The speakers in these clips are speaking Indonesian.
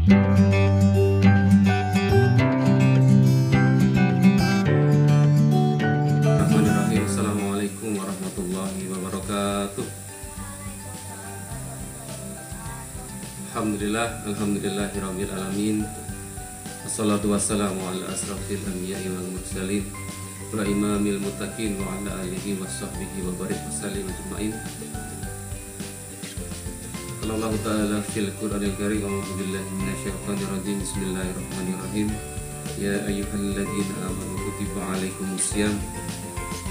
Bismillahirrahmanirrahim. Assalamualaikum warahmatullahi wabarakatuh. Alhamdulillahirabbil alamin. Wassalatu wassalamu ala asrafil anbiya'i wal mursalin wa imamil muttaqin wa ala alihi washabbihi wa barik wasallim ajma'in. Qala Allah ta'ala fil Qur'anil Karim, a'udzu billahi minasyaitonir rajim. Bismillahirrahmanirrahim. Ya ayyuhalladzina amanu kutiba 'alaikumus syiyam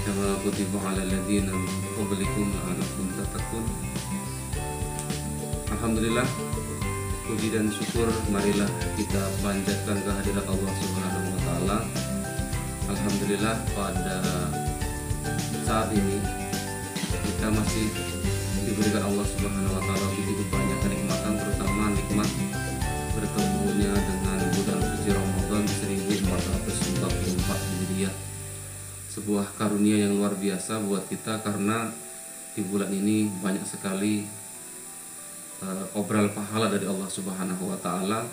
kama kutiba 'alal ladzina min qablikum la'allakum tattaqun. Alhamdulillah, puji dan syukur marilah kita panjatkan kehadirat Allah Subhanahu wa taala. Alhamdulillah, pada saat ini kita masih diberikan Allah Subhanahu wa taala begitu banyak kenikmatan, terutama nikmat bertemunya dengan bulan suci Ramadan 1444 Hijriah. Sebuah karunia yang luar biasa buat kita, karena di bulan ini banyak sekali obral pahala dari Allah Subhanahu wa taala,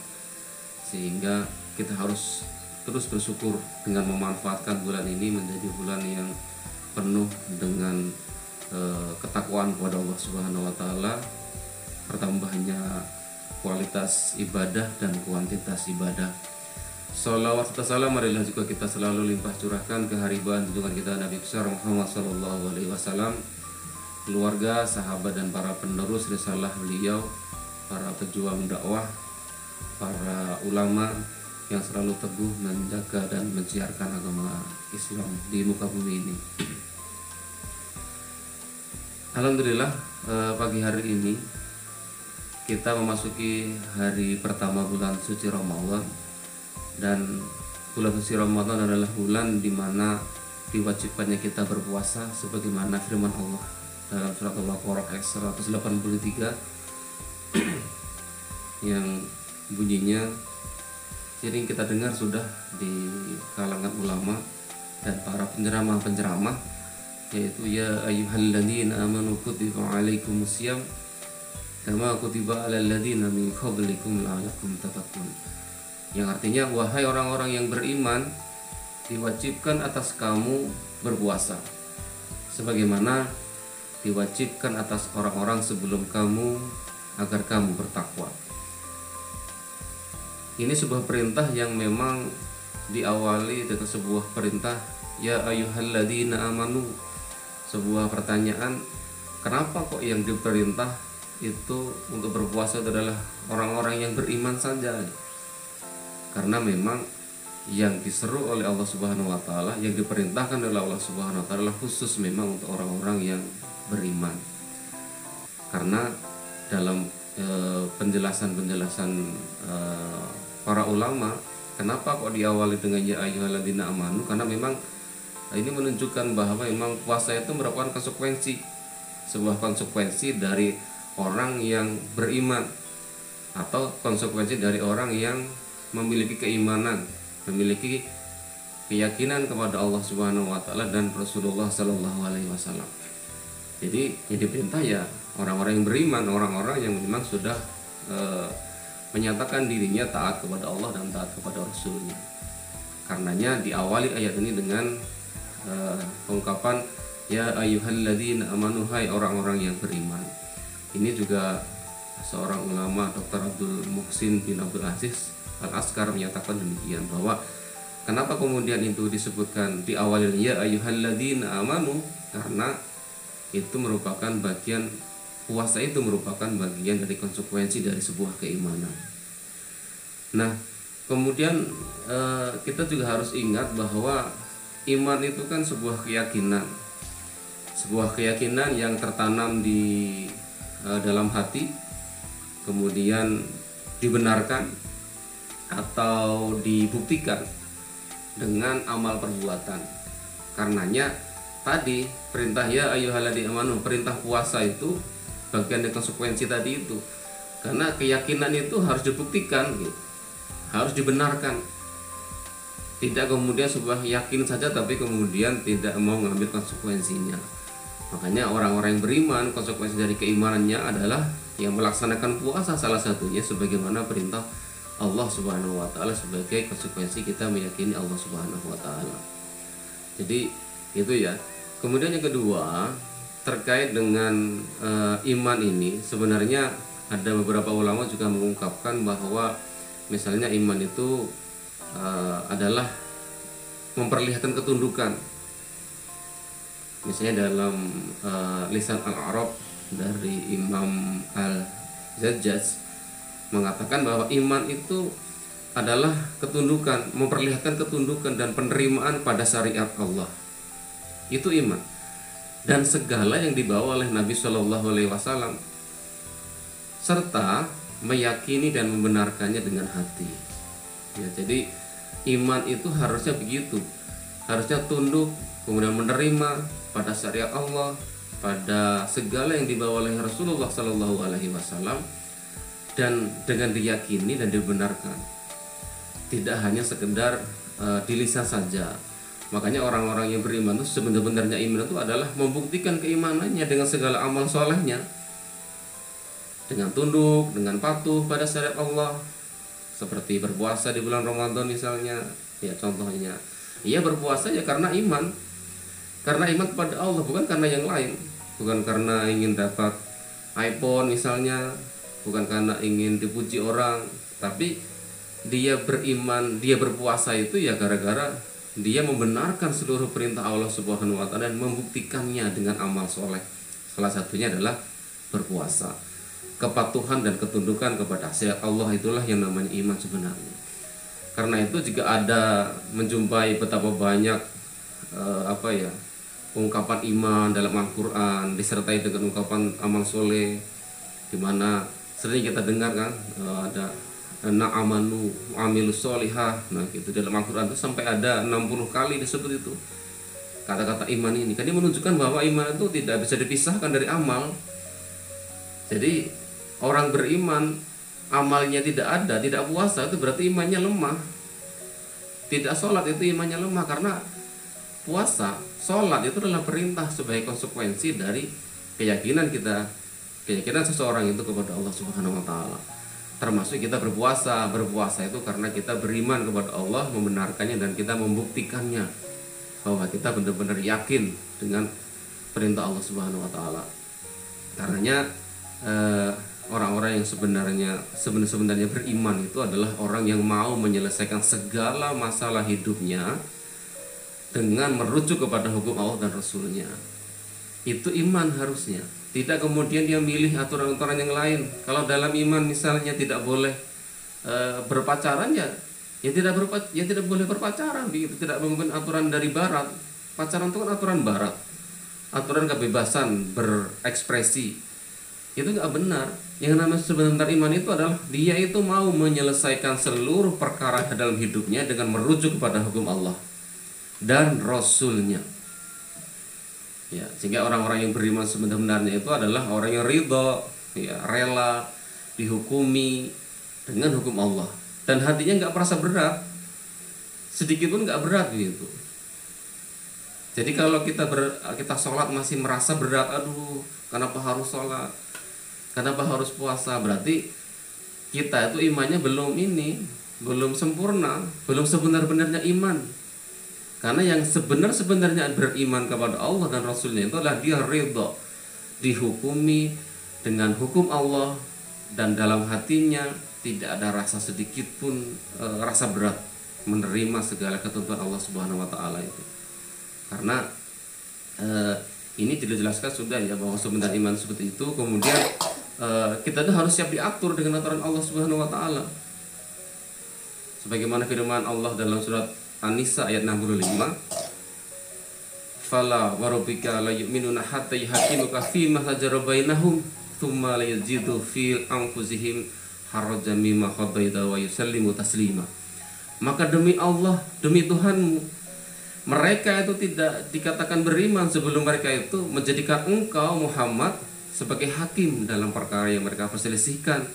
sehingga kita harus terus bersyukur dengan memanfaatkan bulan ini menjadi bulan yang penuh dengan ketakwaan kepada Allah Subhanahu wa taala, bertambahnya kualitas ibadah dan kuantitas ibadah. Shalawat serta salam marilah juga kita selalu limpah curahkan ke haribaan junjungan kita Nabi besar Muhammad sallallahu alaihi wasallam, keluarga, sahabat dan para penerus risalah beliau, para pejuang dakwah, para ulama yang selalu teguh menjaga dan mensiarkan agama Islam di muka bumi ini. Alhamdulillah, pagi hari ini kita memasuki hari pertama bulan suci Ramadan, dan bulan suci Ramadan adalah bulan di mana diwajibkannya kita berpuasa sebagaimana firman Allah dalam surat Al-Baqarah ayat 183 yang bunyinya sering kita dengar sudah di kalangan ulama dan para penceramah, yaitu ya ayyuhalladzina amanu kutiba alaikumussyam kama kutiba alal ladzina min qablikum la'allakum tattaqun, yang artinya wahai orang-orang yang beriman, diwajibkan atas kamu berpuasa sebagaimana diwajibkan atas orang-orang sebelum kamu agar kamu bertakwa. Ini sebuah perintah yang memang diawali dengan sebuah perintah ya ayyuhalladzina amanu, sebuah pertanyaan, kenapa kok yang diperintah itu untuk berpuasa adalah orang-orang yang beriman saja? Karena memang yang diseru oleh Allah Subhanahu wa taala, yang diperintahkan oleh Allah Subhanahu wa taala khusus memang untuk orang-orang yang beriman. Karena dalam penjelasan para ulama, kenapa kok diawali dengan ya ayyuhalladzina amanu? Karena memang ini menunjukkan bahwa memang puasa itu merupakan sebuah konsekuensi dari orang yang beriman, atau konsekuensi dari orang yang memiliki keimanan, memiliki keyakinan kepada Allah Subhanahu wa taala dan Rasulullah sallallahu alaihi wasallam. Jadi yang diperintah ya orang-orang yang beriman, orang-orang yang memang sudah menyatakan dirinya taat kepada Allah dan taat kepada Rasulnya. Karenanya diawali ayat ini dengan pengungkapan ya ayyuhalladzina amanu, hai orang-orang yang beriman. Ini juga seorang ulama, Dr. Abdul Muhsin bin Abdul Aziz Al-Askar menyatakan demikian, bahwa kenapa kemudian itu disebutkan diawali ya ayyuhalladzina amanu, karena itu merupakan bagian, puasa itu merupakan bagian dari konsekuensi dari sebuah keimanan. Nah, kemudian kita juga harus ingat bahwa iman itu kan sebuah keyakinan yang tertanam di dalam hati, kemudian dibenarkan atau dibuktikan dengan amal perbuatan. Karenanya tadi perintah ya ayyuhalladzina amanu, perintah puasa itu bagian dari konsekuensi tadi itu, karena keyakinan itu harus dibuktikan, harus dibenarkan. Tidak kemudian sebuah yakin saja tapi kemudian tidak mau mengambil konsekuensinya. Makanya orang-orang yang beriman, konsekuensi dari keimanannya adalah yang melaksanakan puasa, salah satunya sebagaimana perintah Allah Subhanahu wa taala sebagai konsekuensi kita meyakini Allah Subhanahu wa taala. Jadi itu ya. Kemudian yang kedua, terkait dengan iman ini, sebenarnya ada beberapa ulama juga mengungkapkan bahwa misalnya iman itu adalah memperlihatkan ketundukan. Misalnya dalam Lisan Al-Arab dari Imam Al-Zajjaj mengatakan bahwa iman itu adalah ketundukan, memperlihatkan ketundukan dan penerimaan pada syariat Allah. Itu iman. Dan segala yang dibawa oleh Nabi Shallallahu Alaihi Wasallam serta meyakini dan membenarkannya dengan hati. Ya, jadi iman itu harusnya begitu, harusnya tunduk, kemudian menerima pada syariat Allah, pada segala yang dibawa oleh Rasulullah Shallallahu Alaihi Wasallam, dan dengan diyakini dan dibenarkan, tidak hanya sekedar di lisan saja. Makanya orang-orang yang beriman itu sebenarnya iman itu adalah membuktikan keimanannya dengan segala amal solehnya, dengan tunduk, dengan patuh pada syariat Allah, seperti berpuasa di bulan Ramadan misalnya. Ya contohnya, ia berpuasa ya karena iman kepada Allah, bukan karena yang lain, bukan karena ingin dapat iPhone misalnya, bukan karena ingin dipuji orang, tapi dia beriman, dia berpuasa itu ya gara-gara dia membenarkan seluruh perintah Allah Subhanahu wa taala dan membuktikannya dengan amal soleh. Salah satunya adalah berpuasa. Kepatuhan dan ketundukan kepada syariat Allah itulah yang namanya iman sebenarnya. Karena itu jika ada menjumpai betapa banyak ungkapan iman dalam Al-Quran disertai dengan ungkapan amal soleh, di mana sering kita dengar kan, ada na'amanu amilus solihah. Nah gitu, dalam Al-Quran itu sampai ada 60 kali disebut itu kata-kata iman ini. Kan dia menunjukkan bahwa iman itu tidak bisa dipisahkan dari amal. Jadi orang beriman amalnya tidak ada, tidak puasa, itu berarti imannya lemah. Tidak sholat itu imannya lemah, karena puasa, sholat itu adalah perintah sebagai konsekuensi dari keyakinan seseorang itu kepada Allah Subhanahu wa taala. Termasuk kita berpuasa itu karena kita beriman kepada Allah, membenarkannya dan kita membuktikannya bahwa kita benar-benar yakin dengan perintah Allah Subhanahu wa taala. Karenanya orang-orang yang sebenarnya beriman itu adalah orang yang mau menyelesaikan segala masalah hidupnya dengan merujuk kepada hukum Allah dan Rasulnya. Itu iman harusnya. Tidak kemudian dia milih aturan-aturan yang lain. Kalau dalam iman misalnya tidak boleh berpacaran, ya tidak boleh berpacaran, begitu. Tidak mungkin aturan dari barat. Pacaran itu kan aturan barat, aturan kebebasan berekspresi. Itu nggak benar. Yang namanya sebenarnya iman itu adalah dia itu mau menyelesaikan seluruh perkara dalam hidupnya dengan merujuk kepada hukum Allah dan Rasulnya. Ya, sehingga orang-orang yang beriman sebenarnya itu adalah orang yang ridho, ya, rela dihukumi dengan hukum Allah dan hatinya nggak merasa berat, sedikit pun nggak berat gitu. Jadi kalau kita sholat masih merasa berat, aduh, kenapa harus sholat, kenapa harus puasa, berarti kita itu imannya belum sempurna, belum sebenar-benarnya iman. Karena yang sebenarnya beriman kepada Allah dan Rasulnya itu adalah dia ridho dihukumi dengan hukum Allah, dan dalam hatinya tidak ada rasa sedikit pun rasa berat menerima segala ketentuan Allah Subhanahu wa taala itu. Karena ini dijelaskan sudah ya bahwa sebenarnya iman seperti itu. Kemudian kita tuh harus siap diatur dengan aturan Allah Subhanahu wa taala. Sebagaimana firman Allah dalam surat An-Nisa ayat 65, fala warabbika la yu'minuna hatta yuhaqqimuka fima shajara bainahum tsumma la yajidu fi anfusihim harajan mimma qadaita wa yusallimu taslima. Maka demi Allah, demi Tuhanmu, mereka itu tidak dikatakan beriman sebelum mereka itu menjadikan engkau Muhammad sebagai hakim dalam perkara yang mereka perselisihkan,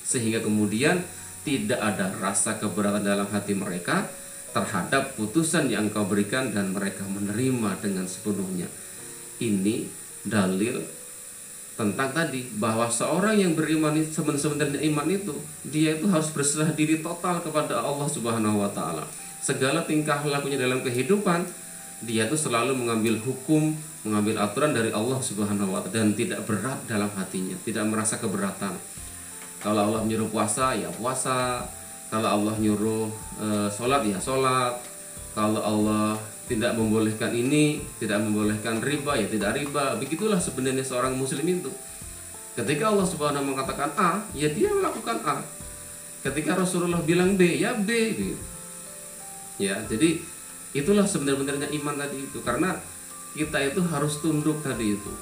sehingga kemudian tidak ada rasa keberatan dalam hati mereka terhadap putusan yang engkau berikan dan mereka menerima dengan sepenuhnya. Ini dalil tentang tadi bahwa seorang yang beriman itu sebenarnya iman itu dia itu harus berserah diri total kepada Allah Subhanahu wa taala. Segala tingkah lakunya dalam kehidupan dia itu selalu mengambil hukum, mengambil aturan dari Allah Subhanahu wa taala dan tidak berat dalam hatinya, tidak merasa keberatan. Kalau Allah menyuruh puasa ya puasa, kalau Allah nyuruh sholat ya sholat, kalau Allah tidak membolehkan ini, tidak membolehkan riba ya tidak riba. Begitulah sebenarnya seorang muslim itu. Ketika Allah Subhanahu mengatakan A, ya dia melakukan A. Ketika Rasulullah bilang B, ya B gitu. Ya, jadi itulah sebenarnya iman tadi itu. Karena kita itu harus tunduk tadi itu.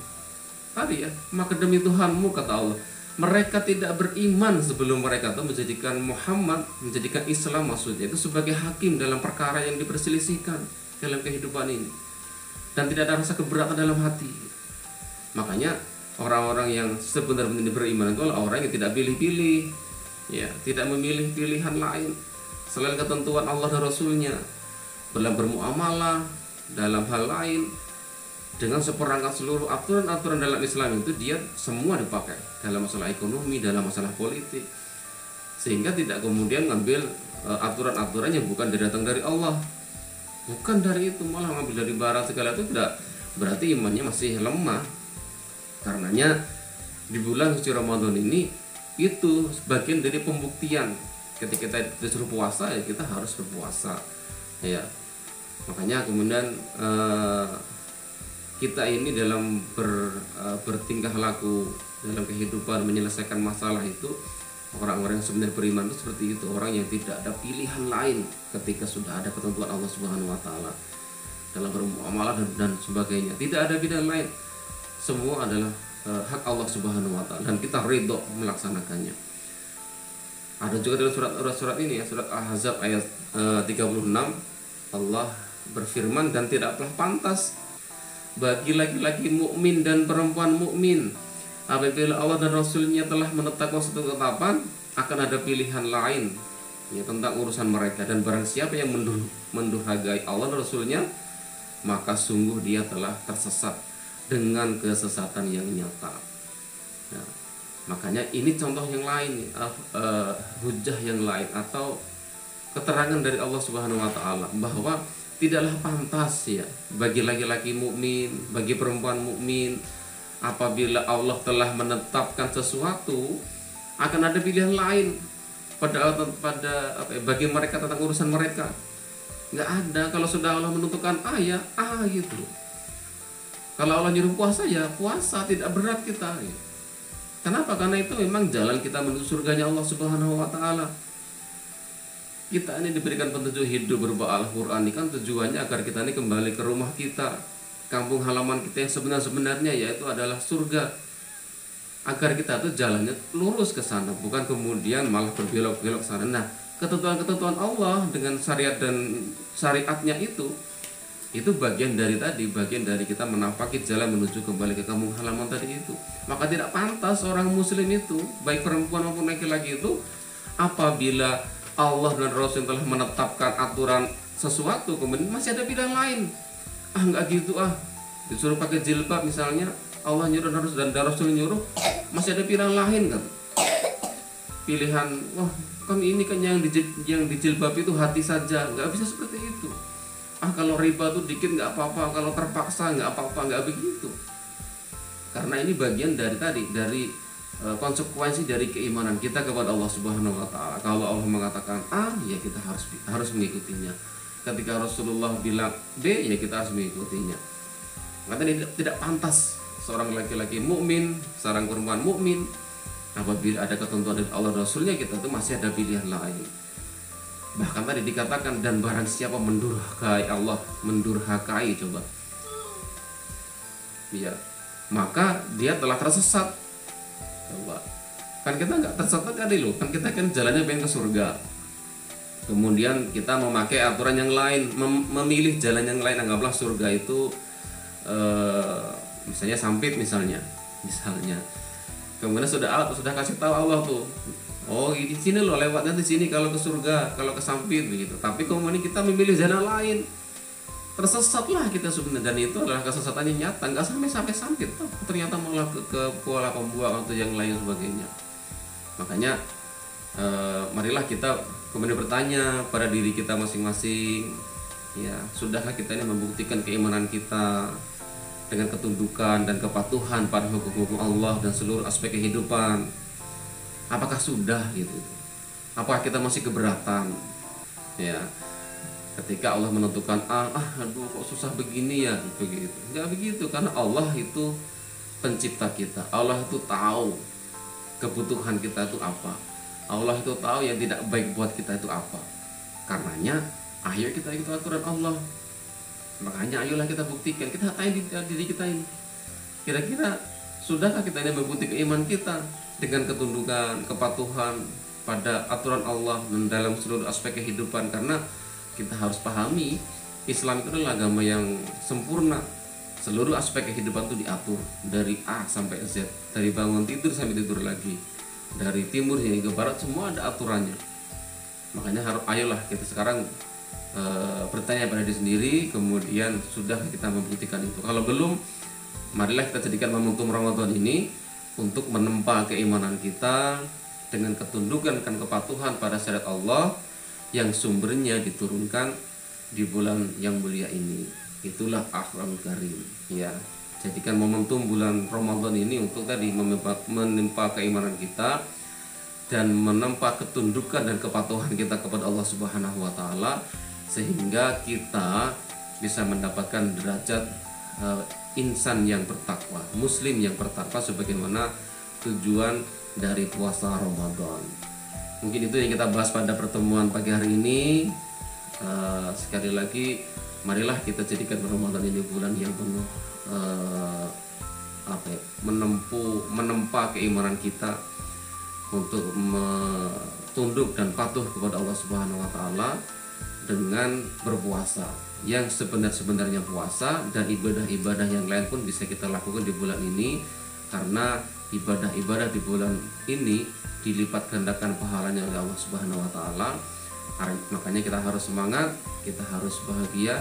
Tadi ya, maka demi Tuhanmu kata Allah, mereka tidak beriman sebelum mereka itu menjadikan Muhammad, menjadikan Islam maksudnya itu sebagai hakim dalam perkara yang diperselisihkan dalam kehidupan ini, dan tidak ada rasa keberatan dalam hati. Makanya orang-orang yang sebenarnya beriman itu adalah orang yang tidak pilih-pilih, ya, tidak memilih pilihan lain selain ketentuan Allah dan Rasulnya dalam bermuamalah, dalam hal lain, dengan seperangkat seluruh aturan-aturan dalam Islam itu dia semua dipakai dalam masalah ekonomi, dalam masalah politik, sehingga tidak kemudian ngambil aturan-aturan yang bukan datang dari Allah. Bukan dari itu, malah ngambil dari barat segala itu tidak berarti imannya masih lemah. Karenanya di bulan suci Ramadan ini itu sebagian dari pembuktian. Ketika kita disuruh puasa ya kita harus berpuasa. Ya. Makanya kemudian kita ini dalam bertingkah laku dalam kehidupan menyelesaikan masalah itu, orang-orang yang sebenarnya beriman itu seperti itu, orang yang tidak ada pilihan lain ketika sudah ada ketentuan Allah Subhanahu wa taala dalam bermuamalah dan sebagainya. Tidak ada pilihan lain. Semua adalah hak Allah Subhanahu wa taala dan kita ridho melaksanakannya. Ada juga dalam surat ini ya, surat Al-Ahzab ayat 36, Allah berfirman, dan tidaklah pantas bagi laki-laki mukmin dan perempuan mukmin apabila Allah dan Rasulnya telah menetapkan suatu ketetapan akan ada pilihan lain ya tentang urusan mereka, dan barang siapa yang mendurhakai Allah dan Rasulnya maka sungguh dia telah tersesat dengan kesesatan yang nyata. Ya, makanya ini contoh yang lain, hujah yang lain atau keterangan dari Allah Subhanahu wa taala bahwa tidaklah pantas ya bagi laki-laki mukmin, bagi perempuan mukmin apabila Allah telah menetapkan sesuatu akan ada pilihan lain bagi mereka tentang urusan mereka. Nggak ada. Kalau sudah Allah menentukan A ya A gitu. Kalau Allah nyuruh puasa ya puasa, tidak berat kita. Ya. Kenapa? Karena itu memang jalan kita menuju surganya Allah Subhanahu wa taala. Kita ini diberikan petunjuk hidup berupa Al-Quran ini kan tujuannya agar kita ini kembali ke rumah kita, kampung halaman kita yang sebenarnya yaitu adalah surga, agar kita tuh jalannya lurus ke sana, bukan kemudian malah berbelok-belok sana. Nah, ketentuan-ketentuan Allah dengan syariat dan syariatnya itu bagian dari kita menapaki jalan menuju kembali ke kampung halaman tadi itu. Maka tidak pantas orang muslim itu, baik perempuan maupun laki-laki itu, apabila Allah dan Rasul telah menetapkan aturan sesuatu kemudian masih ada pilihan lain. Enggak gitu disuruh pakai jilbab misalnya, Allah nyuruh dan Rasul nyuruh, masih ada pilihan lain kan. Pilihan, wah kan ini kan yang di jilbab itu hati saja, enggak bisa seperti itu. Kalau riba tuh dikit enggak apa-apa, kalau terpaksa enggak apa-apa, enggak begitu. Karena ini bagian dari konsekuensi dari keimanan kita kepada Allah Subhanahu wa taala. Kalau Allah mengatakan A, ya kita harus mengikutinya. Ketika Rasulullah bilang B, ya kita harus mengikutinya. Makanya tidak pantas seorang laki-laki mukmin, seorang perempuan mukmin apabila ada ketentuan dari Allah dan Rasulnya kita itu masih ada pilihan lain. Bahkan tadi dikatakan, dan barang siapa mendurhakai Allah, mendurhakai coba. Ya, maka dia telah tersesat. Coba. Kan kita nggak tersesat tadi loh, kan kita kan jalannya pengen ke surga. Kemudian kita memakai aturan yang lain, memilih jalan yang lain. Anggaplah surga itu misalnya Sampit misalnya. Kemudian sudah kasih tahu Allah tuh, oh di sini loh lewatnya di sini kalau ke surga, kalau ke Sampit begitu. Tapi kemudian kita memilih jalan lain. tersesatlah kita sebenarnya, dan itu adalah kesesatan yang nyata, nggak sampai ternyata malah ke pola pembuangan atau yang lain sebagainya. Makanya marilah kita kemudian bertanya pada diri kita masing-masing, ya sudahkah kita ini membuktikan keimanan kita dengan ketundukan dan kepatuhan pada hukum-hukum Allah dan seluruh aspek kehidupan? Apakah sudah gitu? Apakah kita masih keberatan? Ya, ketika Allah menentukan aduh kok susah begini ya, begitu. Enggak begitu, karena Allah itu pencipta kita. Allah itu tahu kebutuhan kita itu apa. Allah itu tahu yang tidak baik buat kita itu apa. Karenanya ayo kita ikut aturan Allah. Makanya ayolah kita buktikan, kita tanya diri kita ini, kira-kira sudahkah kita ini membuktikan iman kita dengan ketundukan, kepatuhan pada aturan Allah dan dalam seluruh aspek kehidupan. Karena kita harus pahami, Islam itu adalah agama yang sempurna. Seluruh aspek kehidupan itu diatur dari A sampai Z, dari bangun tidur sampai tidur lagi, dari timur hingga ke barat, semua ada aturannya. Makanya ayolah kita sekarang bertanya pada diri sendiri, kemudian sudah kita membuktikan itu. Kalau belum, marilah kita jadikan momentum Ramadan ini untuk menempa keimanan kita dengan ketundukan dan kepatuhan pada syariat Allah yang sumbernya diturunkan di bulan yang mulia ini. Itulah Akhramul Karim, ya. Jadikan momentum bulan Ramadan ini untuk tadi menempa keimanan kita dan menempa ketundukan dan kepatuhan kita kepada Allah Subhanahu wa taala, sehingga kita bisa mendapatkan derajat insan yang bertakwa, muslim yang bertakwa, sebagaimana tujuan dari puasa Ramadan. Mungkin itu yang kita bahas pada pertemuan pagi hari ini. Sekali lagi, marilah kita jadikan Ramadan ini bulan yang penuh menempa keimanan kita untuk tunduk dan patuh kepada Allah Subhanahu wa taala dengan berpuasa yang sebenarnya puasa, dan ibadah-ibadah yang lain pun bisa kita lakukan di bulan ini, karena ibadah-ibadah di bulan ini dilipat gandakan pahalanya oleh Allah Subhanahu wa taala. Makanya kita harus semangat, kita harus bahagia,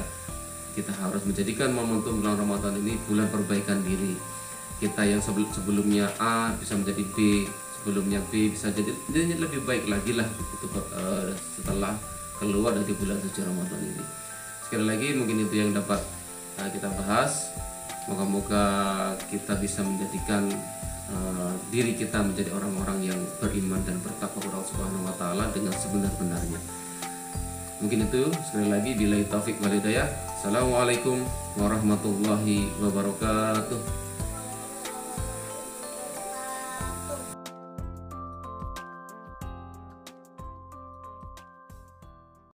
kita harus menjadikan momentum bulan Ramadan ini bulan perbaikan diri. Kita yang sebelumnya A bisa menjadi B, sebelumnya B bisa jadi lebih baik lagi lah setelah keluar dari bulan suci Ramadan ini. Sekali lagi, mungkin itu yang dapat kita bahas. Moga-moga kita bisa menjadikan diri kita menjadi orang-orang yang beriman dan bertakwa kepada Allah Subhanahu wa taala dengan sebenar-benarnya. Mungkin itu, sekali lagi, billahi taufik wal hidayah. Assalamualaikum warahmatullahi wabarakatuh.